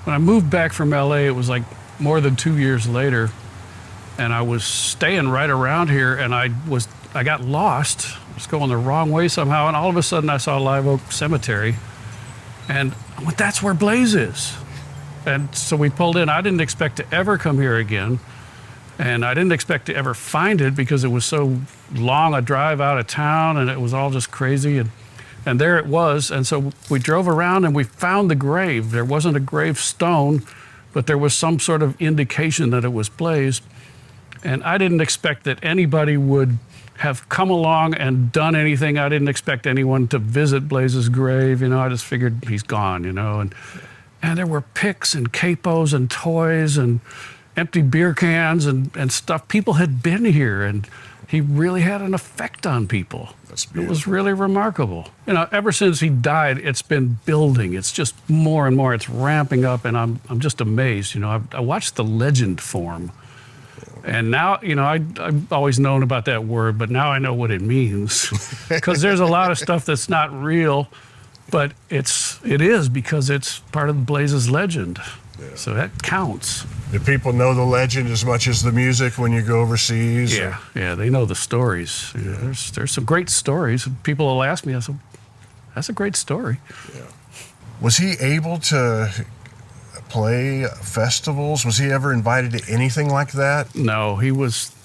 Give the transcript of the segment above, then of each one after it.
when I moved back from LA, it was like more than 2 years later, and I was staying right around here, and I got lost. I was going the wrong way somehow, and all of a sudden I saw Live Oak Cemetery, and I went, that's where Blaze is. And so we pulled in. I didn't expect to ever come here again, and I didn't expect to ever find it because it was so long a drive out of town, and it was all just crazy. And there it was. And so we drove around and we found the grave. There wasn't a gravestone, but there was some sort of indication that it was Blaze. And I didn't expect that anybody would have come along and done anything. I didn't expect anyone to visit Blaze's grave. You know, I just figured he's gone, you know. And there were picks and capos and toys and empty beer cans and stuff. People had been here, and he really had an effect on people. That's beautiful. It was really remarkable. You know, ever since he died, it's been building. It's just more and more. It's ramping up, and I'm just amazed. You know, I watched the legend form, and now, you know, I've always known about that word, but now I know what it means, because there's a lot of stuff that's not real, but it is because it's part of Blaze's legend. Yeah. So that counts. Do people know the legend as much as the music when you go overseas? Yeah, yeah, they know the stories. Yeah. There's some great stories. People will ask me, I said, that's a great story. Yeah. Was he able to play festivals? Was he ever invited to anything like that? No,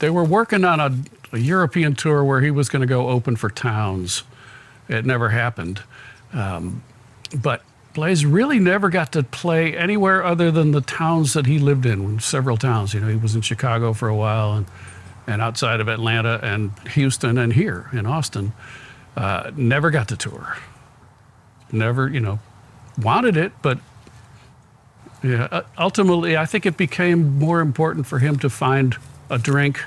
they were working on a European tour where he was going to go open for towns. It never happened. But Blaze really never got to play anywhere other than the towns that he lived in, several towns. You know, he was in Chicago for a while and outside of Atlanta and Houston and here in Austin. Never got to tour. Never, you know, wanted it, but yeah, ultimately I think it became more important for him to find a drink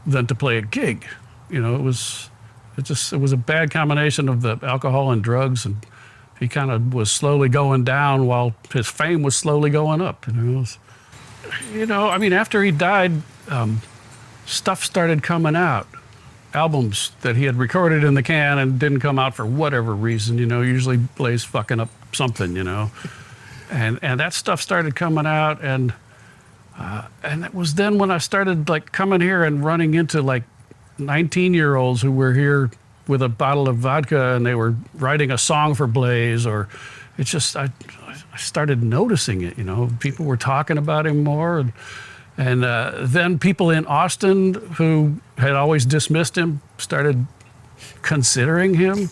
than to play a gig. You know, it was a bad combination of the alcohol and drugs, and he kind of was slowly going down while his fame was slowly going up. You know, I mean, after he died, stuff started coming out. Albums that he had recorded in the can and didn't come out for whatever reason. You know, usually Blaze fucking up something, you know. And that stuff started coming out, and it was then when I started like coming here and running into like 19-year-olds who were here with a bottle of vodka and they were writing a song for Blaze, or it's just, I started noticing it, you know, people were talking about him more. And then people in Austin who had always dismissed him started considering him,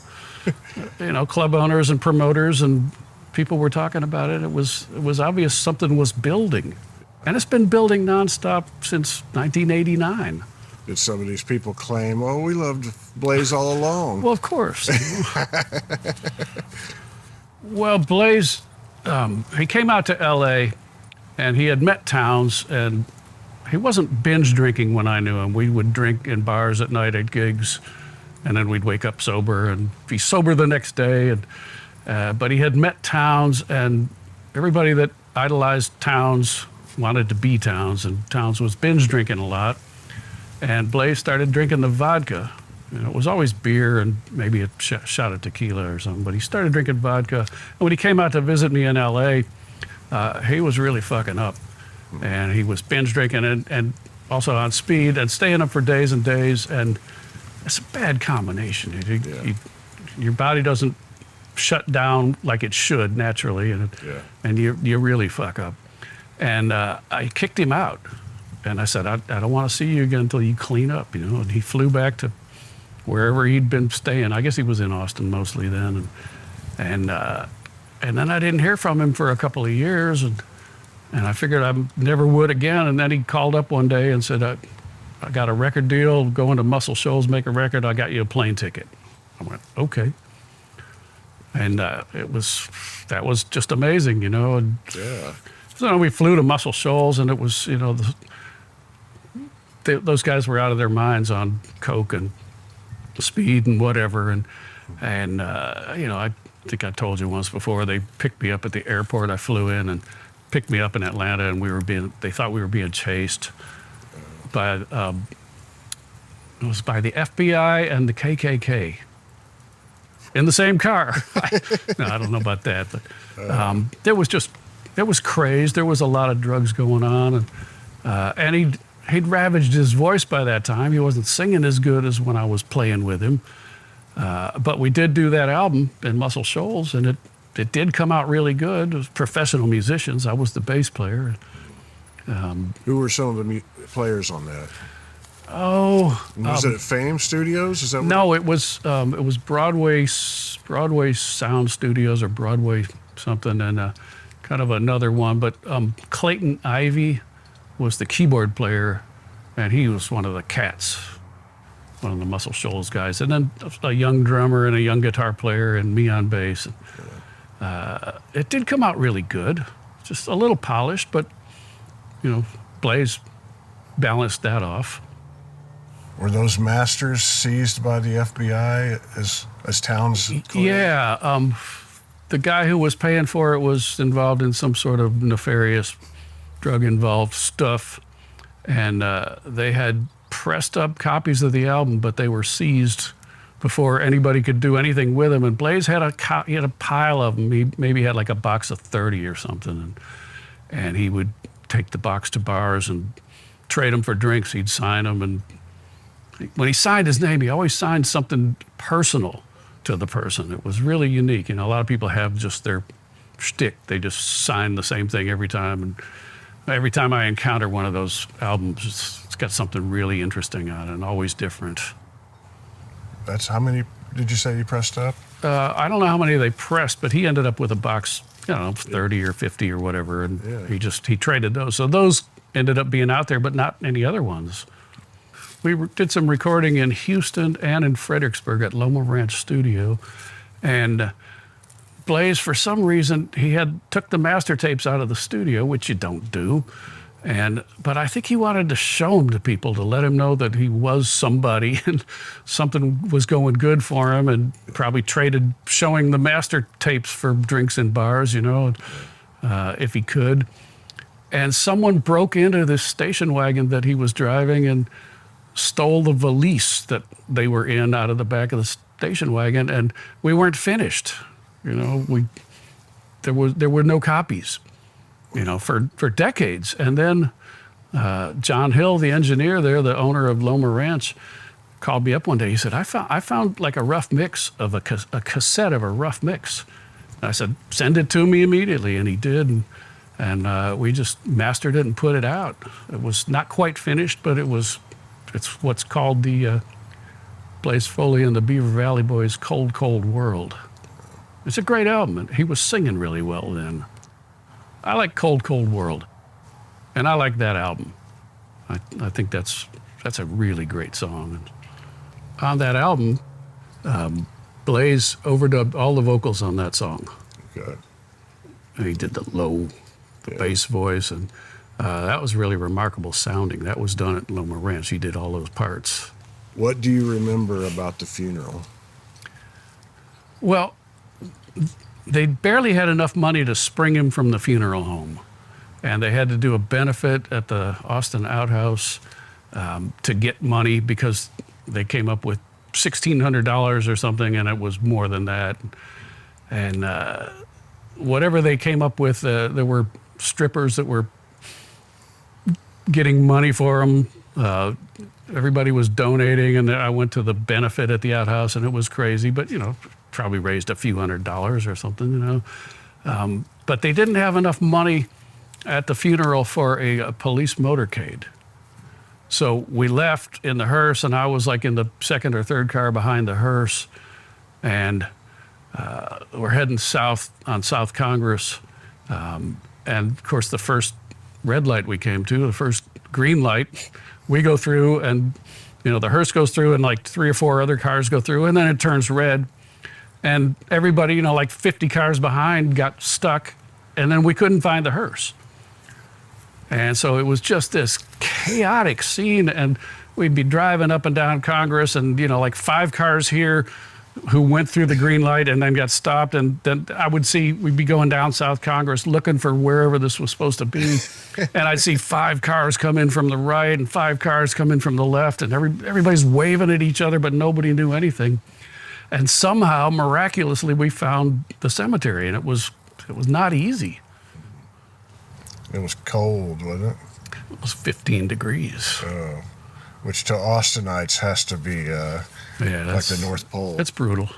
you know, club owners and promoters, and people were talking about it. It was obvious something was building, and it's been building nonstop since 1989. Did some of these people claim, oh, we loved Blaze all along? Well, of course. Well, Blaze, he came out to LA and he had met Towns, and he wasn't binge drinking when I knew him. We would drink in bars at night at gigs, and then we'd wake up sober and be sober the next day. But he had met Towns, and everybody that idolized Towns wanted to be Towns, and Towns was binge drinking a lot. And Blaze started drinking the vodka. You know, it was always beer and maybe a shot of tequila or something, but he started drinking vodka. And when he came out to visit me in LA, he was really fucking up. And he was binge drinking and also on speed and staying up for days and days. And it's a bad combination. Your body doesn't shut down like it should naturally, and you really fuck up. And I kicked him out. And I said, I don't want to see you again until you clean up, you know. And he flew back to wherever he'd been staying. I guess he was in Austin mostly then. And then I didn't hear from him for a couple of years, and I figured I never would again. And then he called up one day and said, I got a record deal, going to Muscle Shoals, make a record. I got you a plane ticket. I went, okay. And that was just amazing, you know. And yeah. So we flew to Muscle Shoals, and it was, you know, those guys were out of their minds on coke and speed and whatever, and you know, I think I told you once before, they picked me up at the airport. I flew in and picked me up in Atlanta, and they thought we were being chased by it was by the FBI and the KKK in the same car. No, I don't know about that, but there was just it was crazed. There was a lot of drugs going on, and he'd ravaged his voice by that time. He wasn't singing as good as when I was playing with him. But we did do that album in Muscle Shoals, and it did come out really good. It was professional musicians. I was the bass player. Who were some of the players on that? Oh, Was it at Fame Studios? Is that no, it was Broadway Sound Studios or Broadway something, and kind of another one. But Clayton Ivy was the keyboard player, and he was one of the Cats, one of the Muscle Shoals guys, and then a young drummer and a young guitar player and me on bass. It did come out really good, just a little polished, but Blaze balanced that off. Were those masters seized by the FBI as Towns claimed? Yeah, the guy who was paying for it was involved in some sort of nefarious drug-involved stuff, and they had pressed up copies of the album, but they were seized before anybody could do anything with them. And Blaze had he had a pile of them. He maybe had like a box of 30 or something, and he would take the box to bars and trade them for drinks. He'd sign them, and when he signed his name, he always signed something personal to the person. It was really unique. A lot of people have just their shtick. They just sign the same thing every time. And every time I encounter one of those albums, it's got something really interesting on it and always different. That's how many did you say you pressed up? I don't know how many they pressed, but he ended up with a box, 30 or 50 or whatever. And he traded those. So those ended up being out there, but not any other ones. We did some recording in Houston and in Fredericksburg at Loma Ranch Studio, and Blaze, for some reason, he took the master tapes out of the studio, which you don't do, but I think he wanted to show them to people, to let them know that he was somebody and something was going good for him, and probably traded showing the master tapes for drinks in bars, if he could. And someone broke into this station wagon that he was driving and stole the valise that they were in out of the back of the station wagon, and we weren't finished. There were no copies, for decades. And then John Hill, the engineer there, the owner of Loma Ranch, called me up one day. He said, I found like a rough mix of a cassette of a rough mix. And I said, send it to me immediately, and he did. And we just mastered it and put it out. It was not quite finished, but it's what's called the Blaze Foley and the Beaver Valley Boys' Cold, Cold World. It's a great album, and he was singing really well then. I like Cold, Cold World, and I like that album. I think that's a really great song. And on that album, Blaze overdubbed all the vocals on that song. Good. And he did the bass voice, and that was really remarkable sounding. That was done at Loma Ranch. He did all those parts. What do you remember about the funeral? Well, they barely had enough money to spring him from the funeral home. And they had to do a benefit at the Austin Outhouse to get money, because they came up with $1,600 or something, and it was more than that. And whatever they came up with, there were strippers that were getting money for them. Everybody was donating, and I went to the benefit at the outhouse, and it was crazy, but probably raised a few $100s or something, but they didn't have enough money at the funeral for a police motorcade. So we left in the hearse, and I was like in the second or third car behind the hearse, and we're heading south on South Congress, and of course the first red light we came to, the first green light, we go through, and the hearse goes through, and like 3 or 4 other cars go through, and then it turns red, and everybody, like 50 cars behind, got stuck, and then we couldn't find the hearse. And so it was just this chaotic scene, and we'd be driving up and down Congress, and like 5 cars here who went through the green light and then got stopped, and then we'd be going down South Congress looking for wherever this was supposed to be, and I'd see 5 cars come in from the right and 5 cars come in from the left, and everybody's waving at each other, but nobody knew anything. And somehow, miraculously, we found the cemetery, and it was not easy. It was cold, wasn't it? It was 15 degrees. Which to Austinites has to be like the North Pole. It's brutal.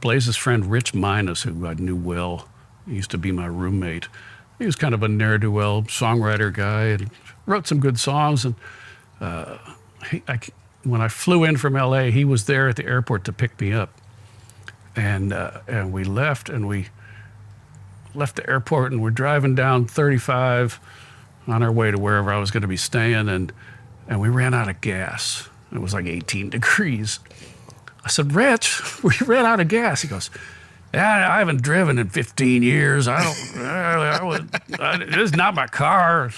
Blaze's friend Rich Minus, who I knew well, he used to be my roommate. He was kind of a ne'er-do-well songwriter guy and wrote some good songs. And when I flew in from L.A., he was there at the airport to pick me up. And we left the airport, and we're driving down 35 on our way to wherever I was going to be staying, and we ran out of gas. It was like 18 degrees. I said, "Rich, we ran out of gas." He goes, "Yeah, I haven't driven in 15 years. This is not my car."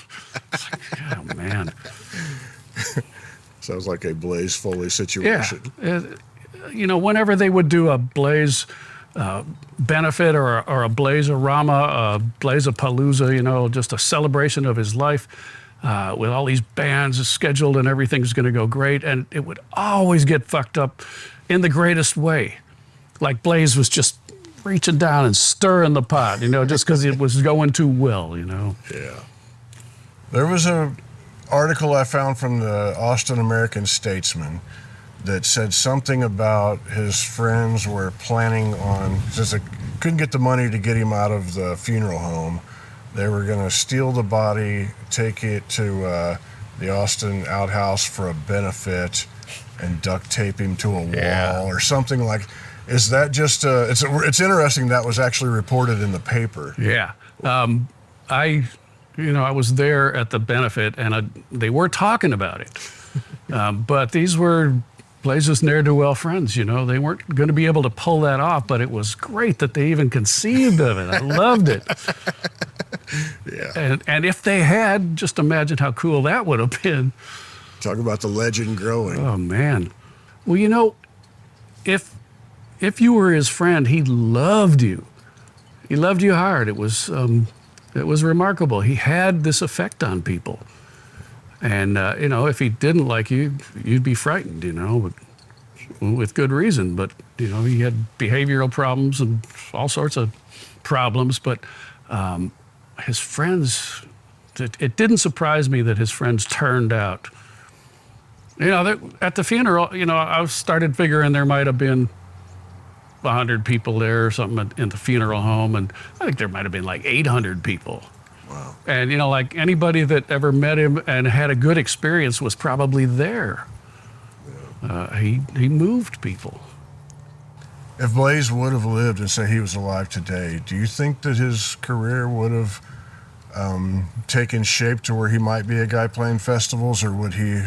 It's like, oh, man. Sounds like a Blaze Foley situation. Yeah. Whenever they would do a Blaze benefit or a Blaze-a-rama, a Blaze-a-palooza, just a celebration of his life with all these bands scheduled and everything's going to go great, and it would always get fucked up in the greatest way. Like Blaze was just reaching down and stirring the pot, just because it was going too well, Yeah. There was an article I found from the Austin American Statesman that said something about his friends were planning on, since they couldn't get the money to get him out of the funeral home, they were going to steal the body, take it to the Austin outhouse for a benefit, and duct tape him to a wall or something like. Is that just? It's interesting that was actually reported in the paper. Yeah, I was there at the benefit, and they were talking about it, but these were Blaze's ne'er-do-well friends. They weren't going to be able to pull that off, but it was great that they even conceived of it. I loved it. Yeah. And if they had, just imagine how cool that would have been. Talk about the legend growing. Oh, man. Well, if you were his friend, he loved you. He loved you hard. It was remarkable. He had this effect on people. And, if he didn't like you, you'd be frightened, with good reason. But, he had behavioral problems and all sorts of problems. But his friends, it didn't surprise me that his friends turned out. At the funeral, I started figuring there might have been 100 people there or something in the funeral home, and I think there might have been like 800 people. Wow. And, like anybody that ever met him and had a good experience was probably there. Yeah. He moved people. If Blaze would have lived and say he was alive today, do you think that his career would have taken shape to where he might be a guy playing festivals, or would he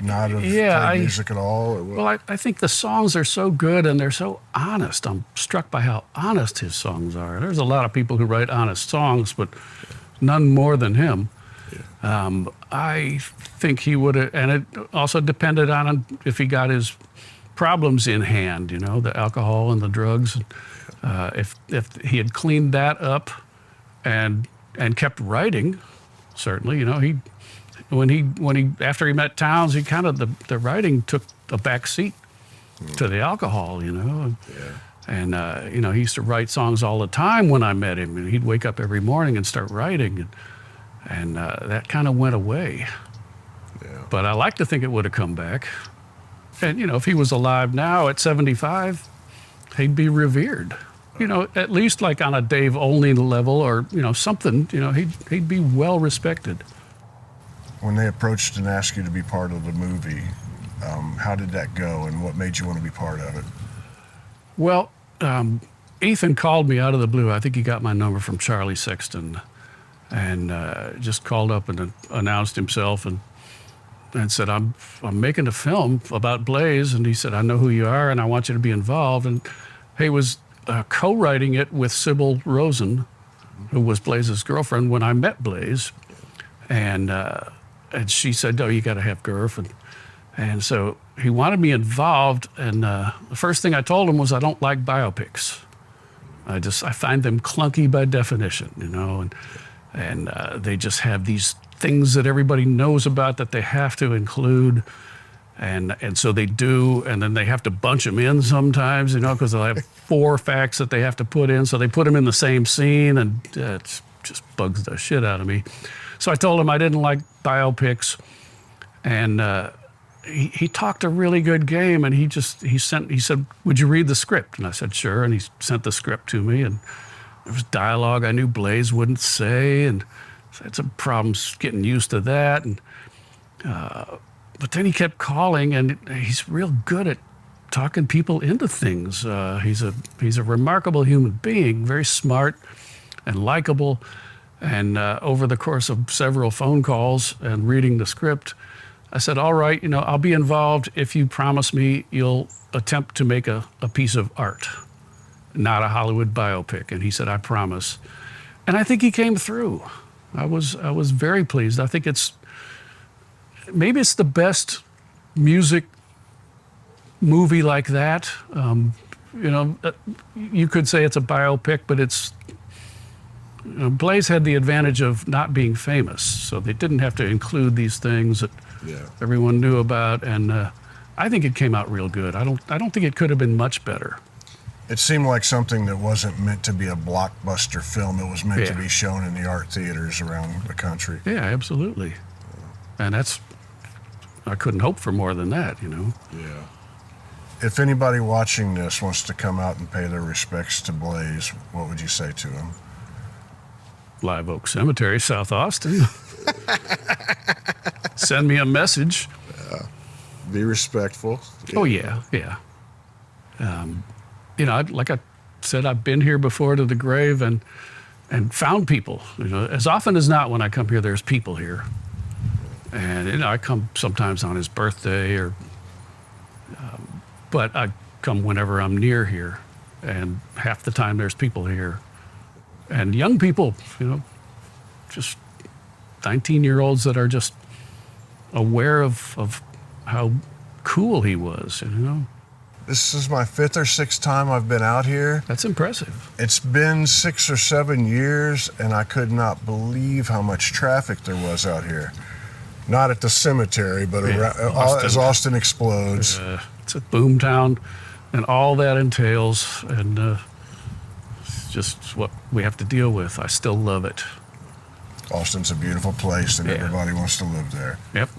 not have played music at all? Or what? Well, I think the songs are so good and they're so honest. I'm struck by how honest his songs are. There's a lot of people who write honest songs, but none more than him. Yeah. I think he would have, and it also depended on if he got his problems in hand, the alcohol and the drugs. If he had cleaned that up and kept writing, certainly, when he after he met Towns, he kind of the writing took a back seat to the alcohol, Yeah. And he used to write songs all the time when I met him, and he'd wake up every morning and start writing, and that kind of went away. Yeah. But I like to think it would have come back. And if he was alive now at 75, he'd be revered. At least like on a Dave Olney level, or something. He'd be well respected. When they approached and asked you to be part of the movie, how did that go, and what made you want to be part of it? Well, Ethan called me out of the blue. I think he got my number from Charlie Sexton, and just called up and announced himself and said, I'm making a film about Blaze. And he said, I know who you are, and I want you to be involved. And he was co-writing it with Sybil Rosen, who was Blaze's girlfriend when I met Blaze. And she said, "Oh, you got to have Gurf." And so he wanted me involved. And the first thing I told him was, I don't like biopics. I find them clunky by definition, and they just have these things that everybody knows about that they have to include. And so they do, and then they have to bunch them in sometimes, because they'll have 4 facts that they have to put in. So they put them in the same scene, and it just bugs the shit out of me. So I told him I didn't like biopics, and he talked a really good game, and he said, "Would you read the script?" And I said, "Sure." And he sent the script to me, and there was dialogue I knew Blaze wouldn't say, and I had some problems getting used to that. And but then he kept calling, and he's real good at talking people into things. He's a remarkable human being, very smart and likable. And over the course of several phone calls and reading the script, I said, "All right, I'll be involved if you promise me you'll attempt to make a piece of art, not a Hollywood biopic." And he said, "I promise." And I think he came through. I was very pleased. I think maybe it's the best music movie like that. You could say it's a biopic, but it's, Blaze had the advantage of not being famous, so they didn't have to include these things that everyone knew about. And I think it came out real good. I don't think it could have been much better. It seemed like something that wasn't meant to be a blockbuster film. It was meant to be shown in the art theaters around the country. Yeah, absolutely. And I couldn't hope for more than that, Yeah. If anybody watching this wants to come out and pay their respects to Blaze, what would you say to them? Live Oak Cemetery, South Austin. Send me a message. Be respectful. Oh, yeah. Like I said, I've been here before to the grave and found people. As often as not when I come here, there's people here. And I come sometimes on his birthday, but I come whenever I'm near here. And half the time there's people here. And young people, just 19-year-olds that are just aware of how cool he was, This is my 5th or 6th time I've been out here. That's impressive. It's been 6 or 7 years, and I could not believe how much traffic there was out here. Not at the cemetery, but around, as Austin explodes. It's a boom town, and all that entails, and it's just what we have to deal with. I still love it. Austin's a beautiful place, and everybody wants to live there. Yep.